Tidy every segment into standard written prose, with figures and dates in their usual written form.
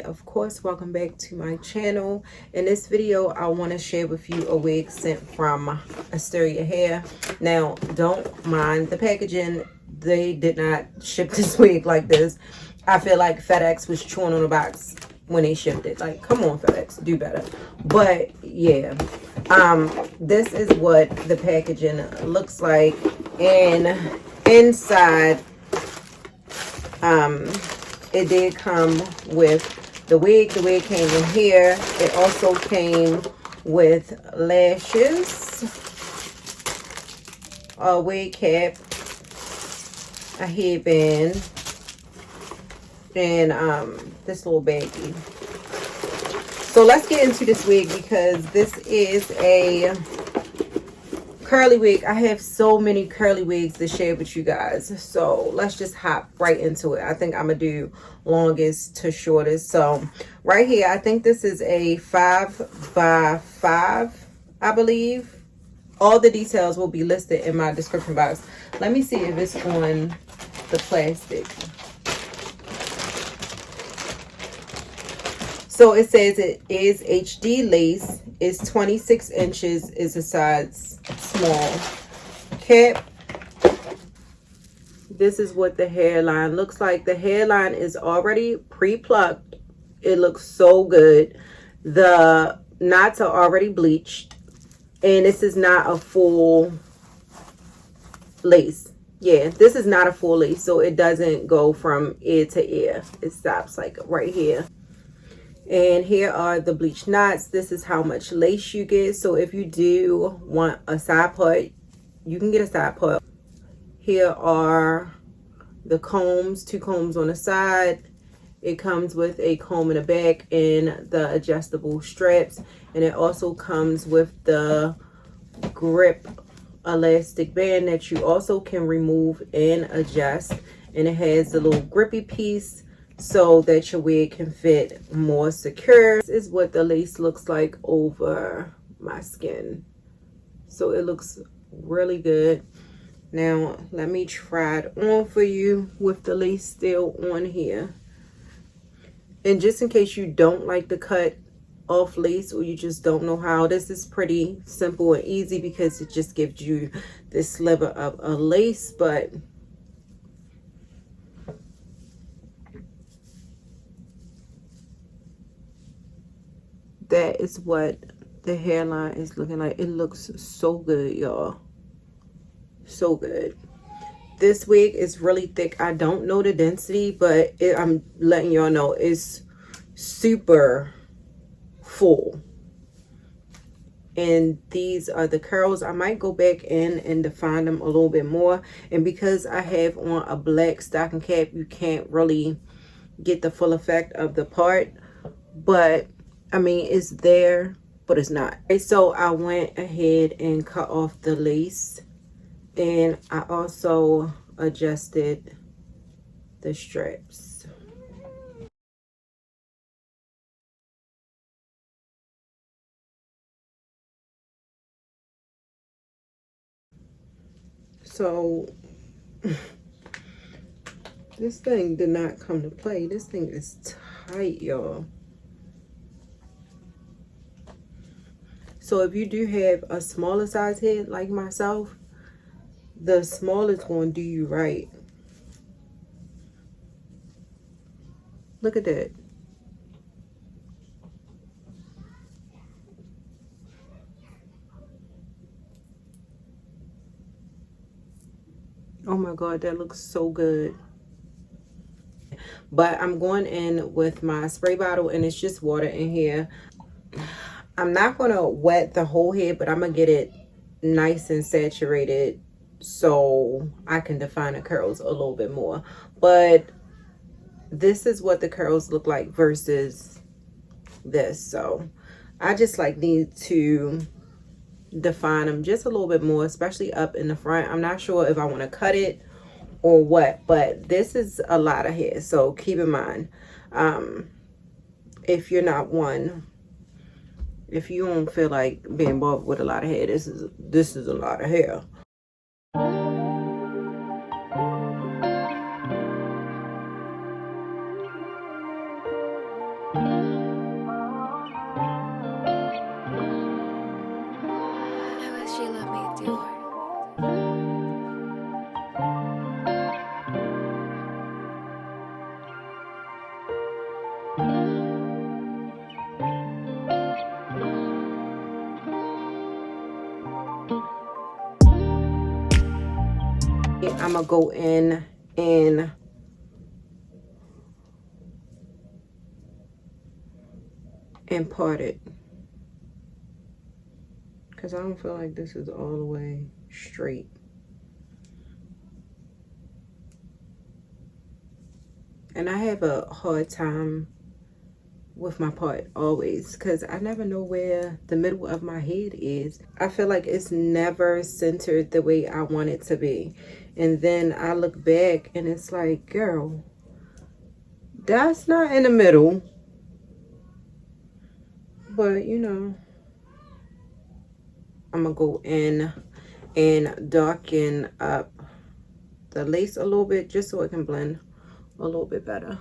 of course, welcome back to my channel. In this video, I want to share with you a wig sent from Asteria Hair. Now, don't mind the packaging. They did not ship this wig like this. I feel like FedEx was chewing on the box when they shipped it. Like, come on, FedEx, do better. But yeah, this is what the packaging looks like. And inside, it did come with the wig. The wig came in here. It also came with lashes, a wig cap, a headband, and this little baggie. So let's get into this wig because this is a curly wig. I have so many curly wigs to share with you guys, so let's just hop right into it. I think I'm gonna do longest to shortest. So right here, I think this is a 5x5, I believe. All the details will be listed in my description box. Let me see if it's on the plastic. So it says it is HD lace. It's 26 inches. Is a size small. Cap. This is what the hairline looks like. The hairline is already pre-plucked. It looks so good. The knots are already bleached. And this is not a full lace. Yeah, this is not a full lace. So it doesn't go from ear to ear. It stops like right here. And here are the bleach knots. This is how much lace you get. So if you do want a side part, you can get a side part. Here are the combs, 2 combs on the side. It comes with a comb in the back and the adjustable straps. And it also comes with the grip elastic band that you also can remove and adjust. And it has the little grippy piece so that your wig can fit more secure. This is what the lace looks like over my skin. So it looks really good. Now let me try it on for you with the lace still on here. And just in case you don't like to cut off lace or you just don't know how, this is pretty simple and easy because it just gives you this sliver of a lace. But that is what the hairline is looking like. It looks so good, y'all. So good. This wig is really thick. I don't know the density, but I'm letting y'all know it's super full. And these are the curls. I might go back in and define them a little bit more. And because I have on a black stocking cap, you can't really get the full effect of the part. But I mean, it's there, but it's not. Okay, so I went ahead and cut off the lace, and I also adjusted the straps. So this thing did not come to play. This thing is tight, y'all. So if you do have a smaller size head like myself, the small is going to do you right. Look at that. Oh my God, that looks so good. But I'm going in with my spray bottle and it's just water in here. I'm not going to wet the whole head, but I'm going to get it nice and saturated so I can define the curls a little bit more. But this is what the curls look like versus this. So I just like need to define them just a little bit more, especially up in the front. I'm not sure if I want to cut it or what, but this is a lot of hair. So keep in mind, if you're not one, if you don't feel like being bothered with a lot of hair, this is a lot of hair. I'm gonna go in and part it, because I don't feel like this is all the way straight. And I have a hard time with my part always, because I never know where the middle of my head is. I feel like it's never centered the way I want it to be. And then I look back and it's like, girl, that's not in the middle. But you know, I'm gonna go in and darken up the lace a little bit, just so it can blend a little bit better.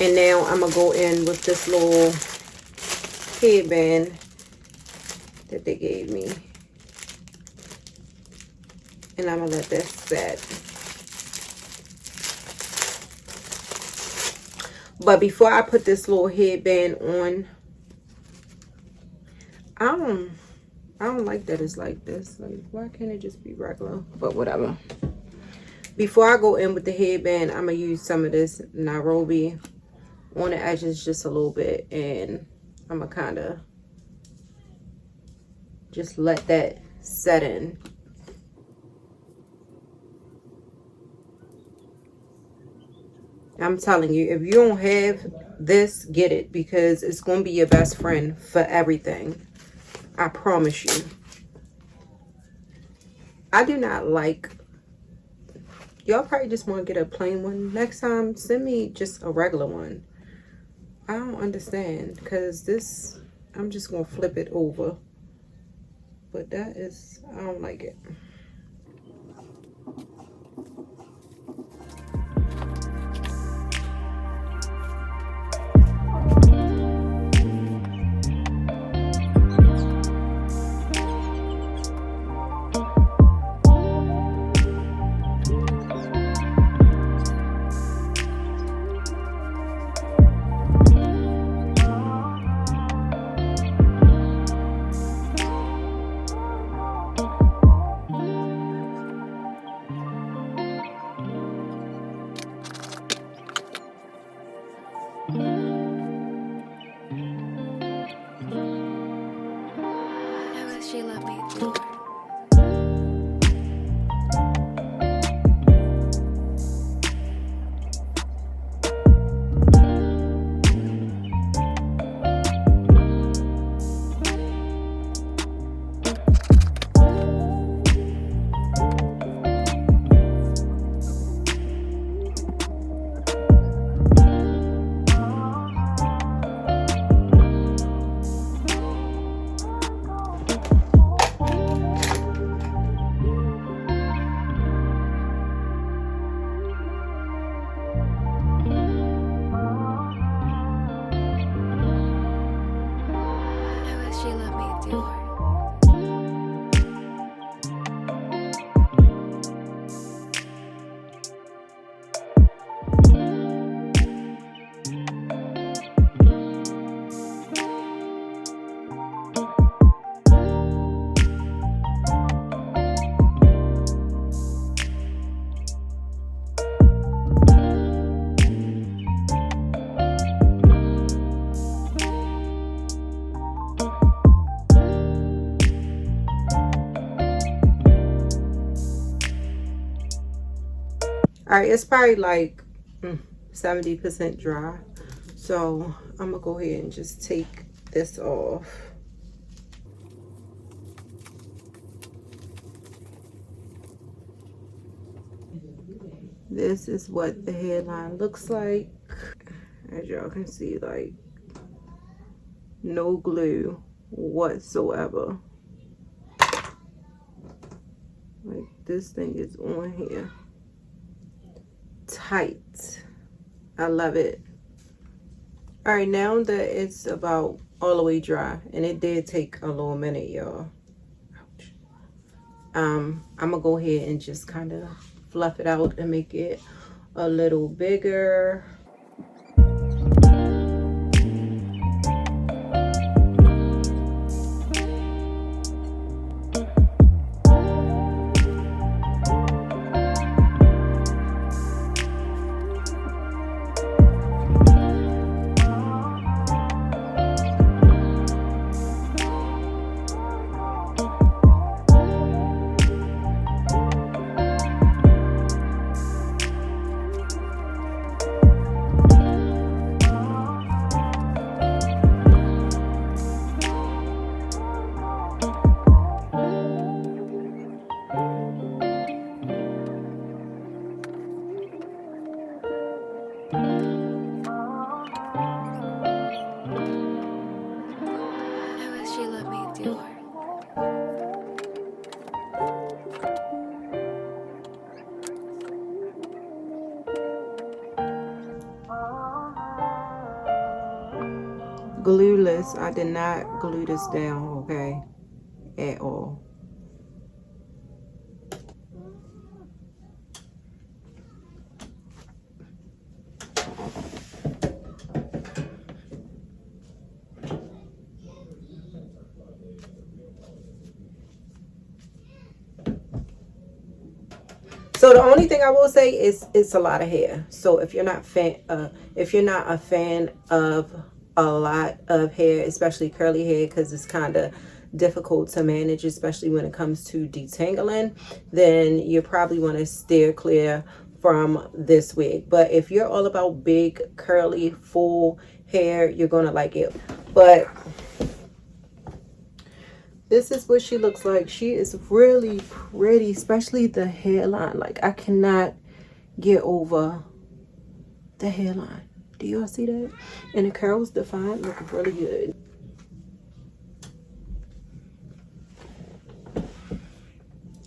And now I'm gonna go in with this little headband that they gave me, and I'm gonna let that set. But before I put this little headband on, I don't like that it's like this. Like, why can't it just be regular? But whatever. Before I go in with the headband, I'm gonna use some of this Nairobi on the edges just a little bit, and I'm gonna kind of just let that set in. I'm telling you, if you don't have this, get it, because it's going to be your best friend for everything. I promise you. I do not like, y'all probably just want to get a plain one. Next time, send me just a regular one. I don't understand, because this, I'm just going to flip it over. But that is, I don't like it. All right, it's probably like 70% dry. So I'm gonna go ahead and just take this off. This is what the hairline looks like. As y'all can see, like no glue whatsoever. Like this thing is on here. Tight. I love it. All right, now that it's about all the way dry, and it did take a little minute, y'all. I'm gonna go ahead and just kind of fluff it out and make it a little bigger. Glueless. I did not glue this down, okay, at all. So the only thing I will say is it's a lot of hair. So if you're not a fan of a lot of hair, especially curly hair, because it's kind of difficult to manage, especially when it comes to detangling, then you probably want to steer clear from this wig. But if you're all about big, curly, full hair, you're gonna like it. But this is what she looks like. She is really pretty, especially the hairline. Like, I cannot get over the hairline. Do y'all see that? And the curls defined look really good.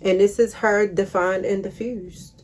And this is her defined and diffused.